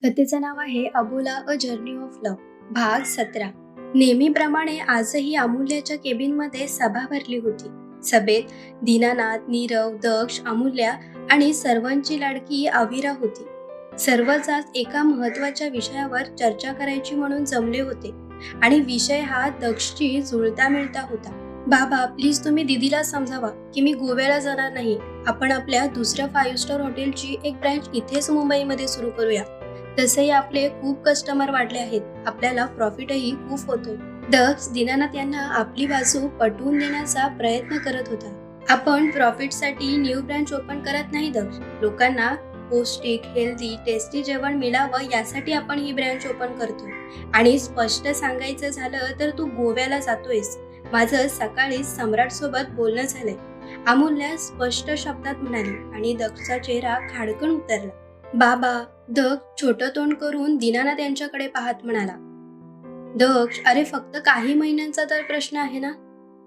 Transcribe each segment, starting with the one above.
कथेचं नाव आहे अबोला a journey of love, भाग 17। नेहमीप्रमाणे आजही अमूल्याच्या केबिनमध्ये सभा भरली होती। सभेत दीनानाथ, नीरव, दक्ष, अमूल्या आणि सर्वांची लाडकी अविरा होती। सर्वच आज एका महत्वाच्या विषयावर चर्चा करायची म्हणून जमले होते आणि विषय हा दक्षची जुळता मिळता होता। बाबा, प्लीज तुम्ही दीदीला समजावा की मी गोव्याला जाणार नाही। आपण आपल्या दुसऱ्या 5 स्टार हॉटेलची एक ब्रँच इथेच मुंबईमध्ये सुरू करूया। तसेही आपले खूप कस्टमर वाढले आहेत, आपल्याला प्रॉफिटही खूप होतोय। दक्ष दीनानाथ यांना आपली बाजू पटवून देण्याचा प्रयत्न करत होता। आपण प्रॉफिटसाठी न्यू ब्रँच ओपन करत नाही दक्ष, लोकांना पौष्टिक, हेल्दी, टेस्टी जेवण मिळावं यासाठी आपण ही ब्रँच ओपन करतोय। आणि स्पष्ट सांगायचं झालं तर तू गोव्याला जातोयस। माझं सकाळी सम्राट सोबत बोलणं झालंय, अमूल्या स्पष्ट शब्दात म्हणाली आणि दक्षचा चेहरा खाडकन उतरला। बाबा, दक्ष छोटं तोंड करून दीनानाथ यांच्याकडे पाहत म्हणाला। दक्ष, अरे फक्त काही महिन्यांचा तर प्रश्न आहे ना।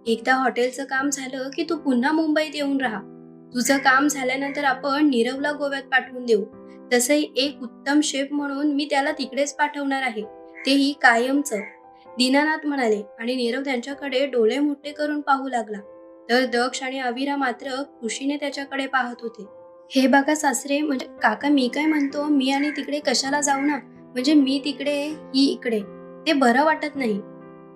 एकदा हॉटेलचं काम झालं की तू पुन्हा मुंबईत येऊन राहा। तुझं काम झाल्यानंतर आपण नीरवला गोव्यात पाठवून देऊ। तसंही एक उत्तम शेफ म्हणून मी त्याला तिकडेच पाठवणार आहे, तेही कायमचं, दीनानाथ म्हणाले आणि नीरव त्यांच्याकडे डोळे मोठे करून पाहू लागला। तर दक्ष आणि अविरा मात्र खुशीने त्याच्याकडे पाहत होते। हे बघा सासरे, म्हणजे काका, मी काय म्हणतो, मी आणि तिकडे कशाला जाऊ ना, म्हणजे मी तिकडे ही इकडे, ते बरं वाटत नाही।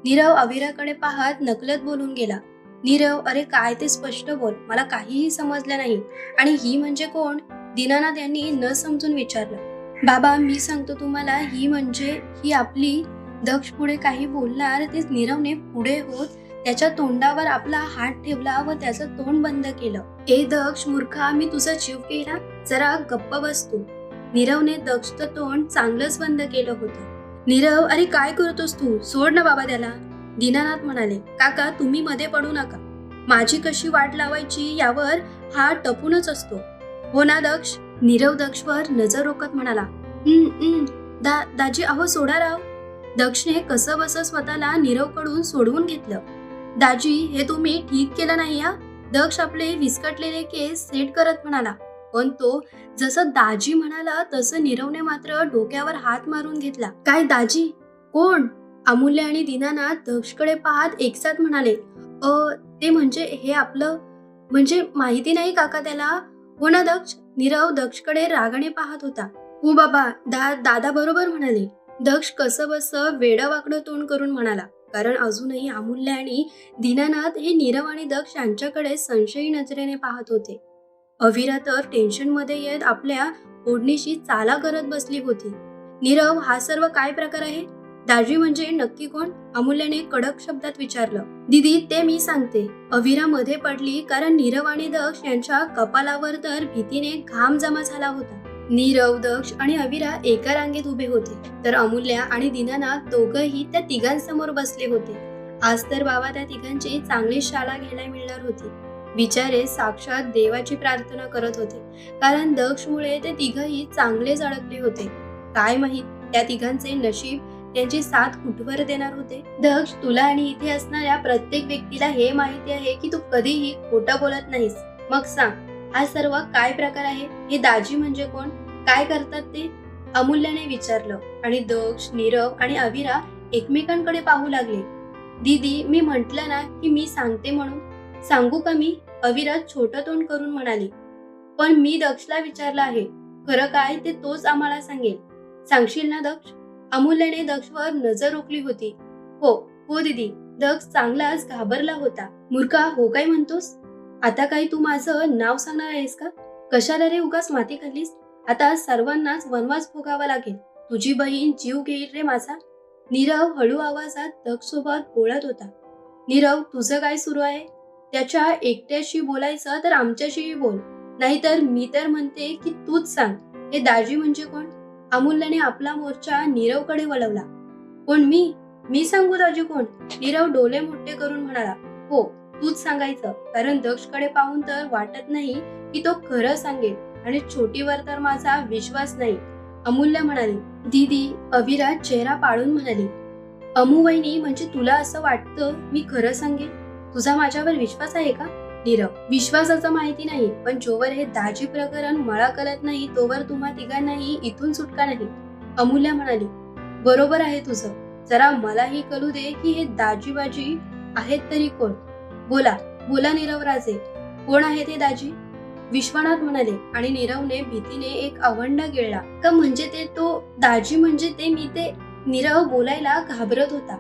नीरव अविराकडे पाहत नकलत बोलून गेला। नीरव, अरे काय ते स्पष्ट बोल, मला काहीही समजलं नाही। आणि ही म्हणजे कोण, दीनानाथ यांनी न समजून विचारलं। बाबा, मी सांगतो तुम्हाला, ही म्हणजे ही आपली। दक्ष पुढे काही बोलणार तेच नीरवने पुढे होत त्याच्या तोंडावर आपला हात ठेवला व त्याचं तोंड बंद केलं। ए दक्ष मूर्खा, मी तुझा जीव केला, जरा गप्प बस तू। नीरवने दक्षचं तोंड चांगलंच बंद केलं होतं। नीरव, अरे काय करतोस तू, सोड ना बाबा त्याला, दीनानाथ म्हणाले। काका, तुम्ही मध्ये पडू नका, माझी कशी वाट लावायची यावर हा टपूनच असतो, हो ना दक्ष। नीरव दक्षवर नजर रोखत म्हणाला। दाजी, अहो सोडा राव। दक्षने कसं बसं स्वतःला नीरवकडून सोडवून घेतलं। दाजी, हे तुम्ही ठीक केलं नाही हा, दक्ष आपले विस्कटलेले केस सेट करत म्हणाला। पण तो जसं दाजी म्हणाला तसं नीरवने मात्र डोक्यावर हात मारून घेतला। काय दाजी, कोण, अमूल्य आणि दीनानाथ दक्षकडे पाहत एकसाथ म्हणाले। ते म्हणजे हे आपलं, म्हणजे माहिती नाही काका त्याला, हो ना दक्ष। नीरव दक्षकडे रागाने पाहत होता। हो बाबा, दादा बरोबर म्हणाले, दक्ष कसं बसं वेडं तोंड करून म्हणाला, कारण अजूनही अमूल्य आणि दीनानाथ हे नीरव आणि दक्ष यांच्याकडे संशयी नजरेने पाहत होते। अविरा तर टेन्शन मध्ये येत आपल्या ओढणीशी चाला करत बसली होती। नीरव, हा सर्व काय प्रकार आहे, दाजी म्हणजे नक्की कोण, अमूल्याने कडक शब्दात विचारलं। दीदी, ते मी सांगते, अविरा मध्ये पडली, कारण नीरव आणि दक्ष यांच्या कपालावर तर भीतीने घाम जमा झाला होता। नीरव, दक्ष आणि अविरा एका रांगेत उभे होते, तर अमूल्या आणि दीनानाथ दोघंही त्या तिघांसमोर बसले होते। आज तर बाबा त्या तिघांची चांगली शाळा घ्यायला मिळणार होती। बिचारे साक्षात देवाची प्रार्थना करत होते, कारण दक्षमुळे ते तिघही चांगलेच अडकले होते। काय माहित त्या तिघांचे नशीब त्यांची साथ कुठवर देणार होते। दक्ष, तुला आणि इथे असणाऱ्या प्रत्येक व्यक्तीला हे माहिती आहे की तू कधीही खोटं बोलत नाहीस, मग सांग, हा सर्व काय प्रकार आहे, हे दाजी म्हणजे कोण, काय करतात ते, अमूल्याने विचारलं। आणि दक्ष, नीरव आणि अविरा एकमेकांकडे पाहू लागले। दीदी, मी म्हंटल ना की मी सांगते म्हणून, सांगू का मी, अविरा छोटं तोंड करून म्हणाली। पण मी दक्षला विचारलं आहे, खरं काय ते तोच आम्हाला सांगेल, सांगशील ना दक्ष। अमूल्याने दक्षवर नजर रोखली होती। हो हो दीदी, दक्ष चांगलाच घाबरला होता। मूर्खा, हो काय म्हणतोस, आता काही तू माझं नाव सांगणार आहेस का, कशाला रे उगाच माती खाल्लीस, आता सर्वांनाच वनवास भोगावा लागेल, तुझी बहीण जीव घेईल रे माझा। नीरव हळू आवाजात दक्ष सोबत बोलत होता। नीरव, तुझं काय सुरू आहे, त्याच्या एकट्याशी बोलायचं तर आमच्याशीही बोल, नाहीतर मी तर म्हणते की तूच सांग, हे दाजी म्हणजे कोण। अमूल्याने आपला मोर्चा नीरवकडे वळवला। कोण, मी सांगू दाजी कोण, नीरव डोळे मोठे करून म्हणाला। हो, तूच सांगायचं, कारण दक्षकडे पाहून तर वाटत नाही की तो खरं सांगेल, आणि छोटीवर तर माझा विश्वास नाही, अमूल्य म्हणाली। दीदी, अविरा चेहरा पाडून म्हणाली। अमू वहिनी, म्हणजे तुला असं वाटतं मी खरं सांगेन, तुझा माझ्यावर विश्वास आहे का। नीरव, विश्वासाचं माहिती नाही, पण जोवर हे दाजी प्रकरण मला कळत नाही तोवर तुम्हा तिघांनाही इथून सुटका नाही। अमूल्या म्हणाली, बरोबर आहे तुझं. जरा मलाही कळू दे की हे दाजीबाजी आहेत तरी कोण. बोला बोला नीरव राजे, कोण आहे ते दाजी? विश्वनाथ म्हणाले आणि नीरवने भीतीने एक आवंढा गिळला. का म्हणजे ते तो दाजी म्हणजे ते मी ते. नीरव बोलायला घाबरत होता.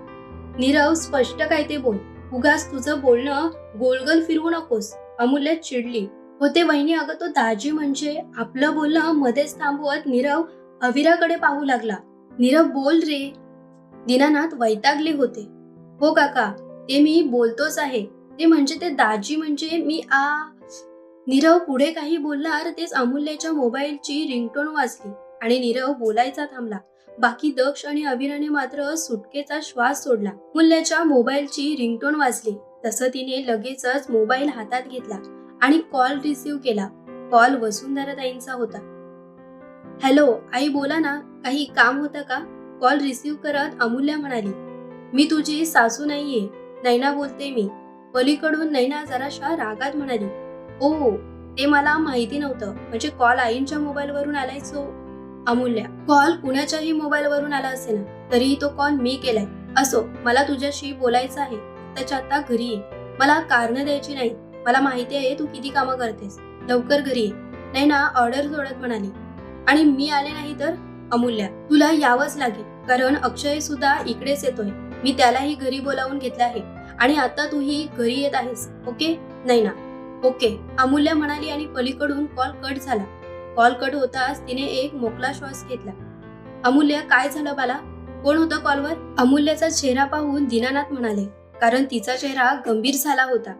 नीरव स्पष्ट काय ते बोल. उगाच तुझं बोलणं गोलगोल फिरवू नकोस. अमूल्य चिडली. होते वहिनी, अगं तो दाजी म्हणजे. आपलं बोलणं मध्येच थांबवत नीरव अविराकडे पाहू लागला. नीरव बोल रे. दीनानाथ वैतागले होते. हो काका, ते मी बोलतोच आहे. ते म्हणजे ते दाजी म्हणजे मी नीरव पुढे काही बोलणार तेच अमूल्याच्या मोबाईलची रिंगटोन वाजली आणि नीरव बोलायचा थांबला. बाकी दक्ष आणि अविराने मात्र सुटकेचा श्वास सोडला. अमूल्याच्या मोबाईलची रिंगटोन वाजली तसं तिने लगेचच मोबाईल हातात घेतला आणि कॉल रिसीव्ह केला. कॉल वसुंधराताईंचा होता. हॅलो आई, बोला ना, काही काम होतं का? कॉल रिसीव्ह करत अमूल्या म्हणाली, मी तुझी सासू नाहीये, नैना बोलते मी. पलीकडून नैना जराशा रागात म्हणाली, ओ ते मला माहिती नव्हतं. म्हणजे कॉल आईंच्या मोबाईल वरून आलाय सो. अमूल्या, कॉल कुणाच्याही मोबाईल वरून आला असेल ना तरीही तो कॉल मी केलाय. असो, मला तुझ्याशी बोलायचं आहे. आत्ताच्या आता घरी ये. मला कारण द्यायची नाही. मला माहिती आहे तू किती कामं करतेस. लवकर घरी ये. नैना ऑर्डर सोडत म्हणाली. आणि मी आले नाही तर? अमूल्या, तुला यावंच लागेल, कारण अक्षय सुद्धा इकडेच येतोय. मी त्यालाही घरी बोलावून घेतलं आहे आणि आता तूही घरी येत आहेस. ओके? नैना, ओके, अमूल्या म्हणाली आणि पलीकडून कॉल कट झाला. कॉल कट होताच तिने एक मोकळा श्वास घेतला. अमूल्या, काय झालं बाला? कोण होतं कॉलवर? अमूल्याचा चेहरा पाहून दीनानाथ म्हणाले, कारण तिचा चेहरा गंभीर झाला होता.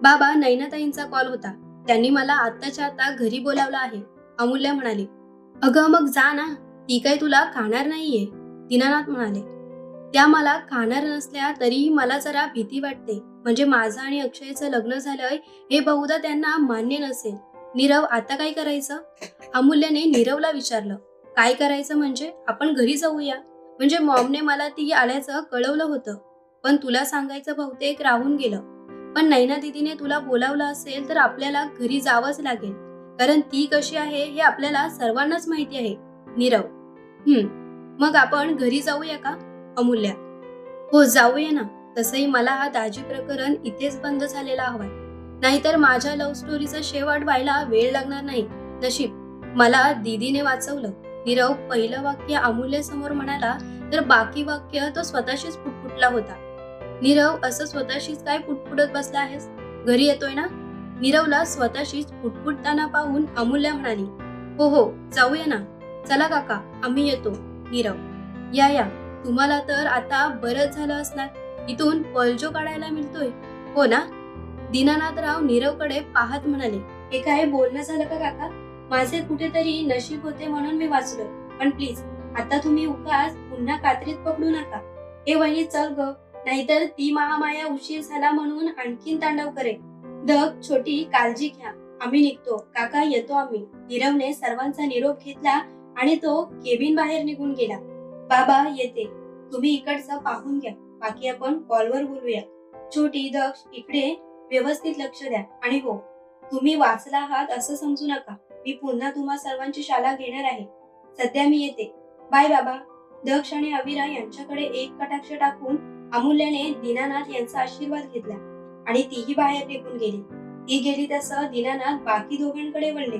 बाबा, नैनाताईंचा कॉल होता. त्यांनी मला आत्ताच्या आता घरी बोलावलं आहे. अमूल्या म्हणाली. अगं मग जा ना, ती काय तुला खाणार नाहीये. दीनानाथ म्हणाले. त्या मला खाणार नसल्या तरीही मला जरा भीती वाटते. म्हणजे माझं आणि अक्षयचं लग्न झालंय हे बहुधा त्यांना मान्य नसेल. नीरव, आता काय करायचं? अमूल्याने नीरवला विचारलं. काय करायचं म्हणजे? आपण घरी जाऊया. म्हणजे मॉमने मला ती आल्याचं कळवलं होतं, पण तुला सांगायचं बहुतेक राहून गेलं. पण नैना दीदीने तुला बोलावलं असेल तर आपल्याला घरी जावंच लागेल, कारण ती कशी आहे हे आपल्याला सर्वांनाच माहिती आहे. नीरव, मग आपण घरी जाऊया का? अमूल्या, हो जाऊया ना. तसंही मला हा दाजी प्रकरण इथेच बंद झालेला हवाय. नाहीतर माझ्या लव्ह स्टोरीचा शेवट व्हायला वेळ लागणार नाही. नशीब मला दीदीने वाचवलं. नीरव पहिलं वाक्य अमूल्य समोर म्हणाला तर बाकी वाक्य तो स्वतःशीच पुटपुटला होता. नीरव, असं स्वतःशीच काय पुटपुटत बसला आहेस? घरी येतोय ना? नीरवला स्वतःशीच पुटपुटताना पाहून अमूल्या म्हणाली, हो हो जाऊया ना. चला काका, आम्ही येतो. नीरव, या. तुम्हाला तर आता बरंच झालं असणार. इथून पलजो काढायला मिळतोय, हो ना? दीनानाथराव नीरवकडे पाहत म्हणाले, हे काय बोलणं झालं का काका? माझे कुठेतरी नशीब होते म्हणून मी वाचलो. पण प्लीज आता तुम्ही उगाच पुन्हा कात्रीत पकडू नका. हे वहिनी चल ग, नाहीतर ती महामाया उशीर झाला म्हणून आणखीन तांडव करेल. दग, छोटी काळजी घ्या. आम्ही निघतो. काका, येतो आम्ही. नीरवने सर्वांचा निरोप घेतला आणि तो केबिन बाहेर निघून गेला. बाबा, येते. तुम्ही इकडचं पाहून घ्या. बाकी आपण कॉलवर बोलूया. छोटी, दक्ष, इकडे व्यवस्थित लक्ष द्या. आणि हो, तुम्ही वाचला आहात असं समजू नका. मी पुन्हा तुम्हा सर्वांची शाळा घेणार आहे. सध्या मी येते. बाय बाबा. दक्ष आणि अविरा यांच्याकडे एक कटाक्ष टाकून अमूल्याने दीनानाथ यांचा आशीर्वाद घेतला आणि तीही बाहेर निघून गेली. ती गेली तसं दीनानाथ बाकी दोघांकडे वळले.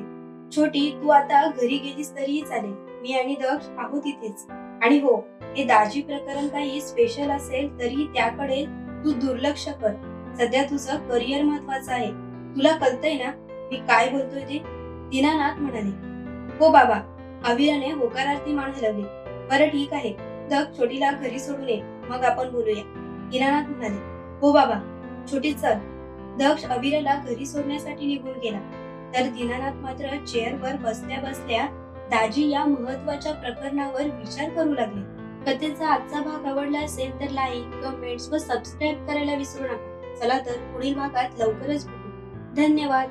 छोटी, तू आता घरी गेलीस तरीही चालेल. मी आणि दक्ष आहोत इथेच. आणि हो, हे दाजी प्रकरण काही स्पेशल असेल तरीही त्याकडे तू दुर्लक्ष कर. सध्या तुझं करिअर महत्वाचं आहे. तुला कळतंय ना मी काय बोलतोय ते? दीनानाथ म्हणाले. हो बाबा. अविराने होकारार्थी मान हलवली. बरं ठीक आहे. दक्ष, छोटीला घरी सोडून ये, मग आपण बोलूया. दीनानाथ म्हणाले. हो बाबा. छोटी चल. दक्ष अविराला घरी सोडण्यासाठी निघून गेला. तर दीनानाथ मात्र चेअरवर बसल्या बसल्या दाजी या महत्वाच्या प्रकरणावर विचार करू लागले. कथेचा आजचा भाग आवडला असेल तर लाईक, कमेंट्स व सबस्क्राईब करायला विसरू नका. चला तर पुढील भागात लवकरच भेटू. धन्यवाद.